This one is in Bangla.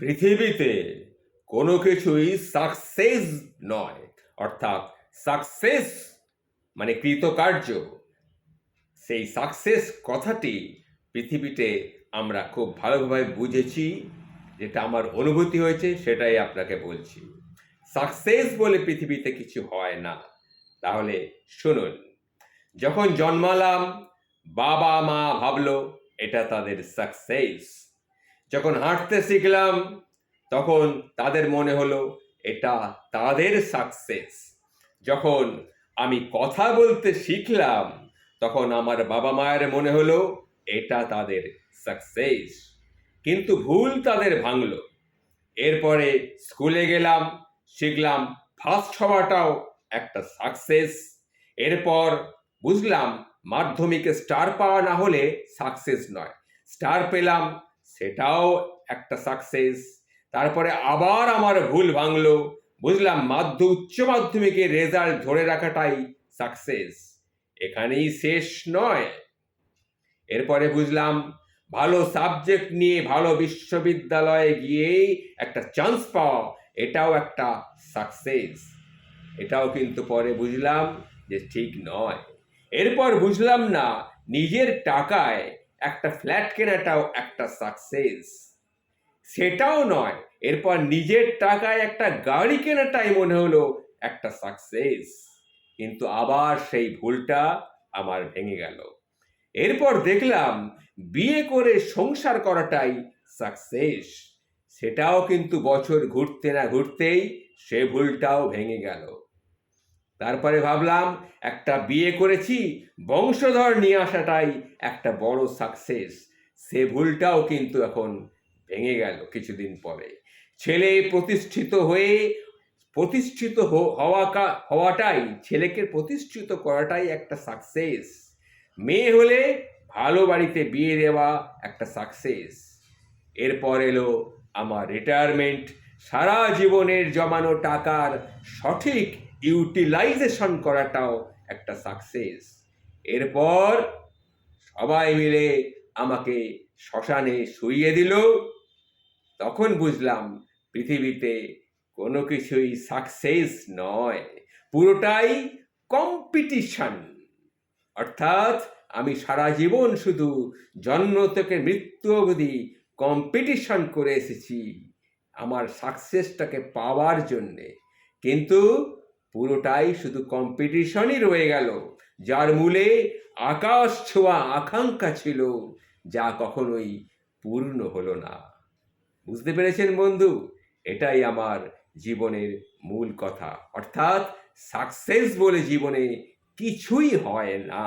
পৃথিবীতে কোনো কিছুই সাকসেস নয়, অর্থাৎ সাকসেস মানে কৃতকার্য। সেই সাকসেস কথাটি পৃথিবীতে আমরা খুব ভালোভাবে বুঝেছি, যেটা আমার অনুভূতি হয়েছে সেটাই আপনাকে বলছি। সাকসেস বলে পৃথিবীতে কিছু হয় না। তাহলে শুনুন, যখন জন্মালাম বাবা মা ভাবলো এটা তাদের সাকসেস। যখন হাঁটতে শিখলাম তখন তাদের মনে হলো এটা তাদের সাকসেস। যখন আমি কথা বলতে শিখলাম তখন আমার বাবা মায়ের মনে হলো এটা তাদের সাকসেস। কিন্তু ভুল তাদের ভাঙলো। এরপরে স্কুলে গেলাম, শিখলাম ফার্স্ট হওয়াটাও একটা সাকসেস। এরপর বুঝলাম মাধ্যমিকে স্টার পাওয়া না হলে সাকসেস নয়, স্টার পেলাম সেটাও একটা সাকসেস। তারপরে আবার আমার ভুল ভাঙলো, বুঝলাম উচ্চ মাধ্যমিকের রেজাল্ট ধরে রাখাটাই সাকসেস। এখানেই শেষ নয়। এরপরে বুঝলাম ভালো সাবজেক্ট নিয়ে ভালো বিশ্ববিদ্যালয়ে গিয়েই একটা চান্স পাওয়া এটাও একটা সাকসেস। এটাও কিন্তু পরে বুঝলাম যে ঠিক নয়। এরপর বুঝলাম না নিজের টাকায় একটা ফ্ল্যাট কেনাটাও একটা সাকসেস, সেটাও নয়। এরপর নিজের টাকায় একটা গাড়ি কেনাটাই মনে হলো একটা সাকসেস, কিন্তু আবার সেই ভুলটা আমার ভেঙে গেল। এরপর দেখলাম বিয়ে করে সংসার করাটাই সাকসেস, সেটাও কিন্তু বছর ঘুরতে না ঘুরতেই সে ভুলটাও ভেঙে গেল। তারপরে ভাবলাম একটা বিয়ে করেছি, বংশধর নিয়ে আসাটাই একটা বড় সাকসেস, সে ভুলটাও কিন্তু এখন ভেঙে গেল কিছুদিন পরে। ছেলে প্রতিষ্ঠিত হওয়াটাই, ছেলেকে প্রতিষ্ঠিত করাটাই একটা সাকসেস। মেয়ে হলে ভালো বাড়িতে বিয়ে দেওয়া একটা সাকসেস। এরপর এলো আমার রিটায়ারমেন্ট, সারা জীবনের জমানো টাকার সঠিক ইউটিলাইজেশন করাটাও একটা সাকসেস। এরপর সবাই মিলে আমাকে শ্মশানে শুইয়ে দিল। তখন বুঝলাম পৃথিবীতে কোনো কিছুই সাকসেস নয়, পুরোটাই কম্পিটিশন। অর্থাৎ আমি সারা জীবন শুধু জন্ম থেকে মৃত্যু অবধি কম্পিটিশন করে এসেছি আমার সাকসেসটাকে পাওয়ার জন্যে, কিন্তু পুরোটাই শুধু কম্পিটিশনই রয়ে গেল, যার মূলে আকাশ ছোঁয়া আকাঙ্ক্ষা ছিল, যা কখনোই পূর্ণ হলো না। বুঝতে পেরেছেন বন্ধু? এটাই আমার জীবনের মূল কথা। অর্থাৎ সাকসেস বলে জীবনে কিছুই হয় না।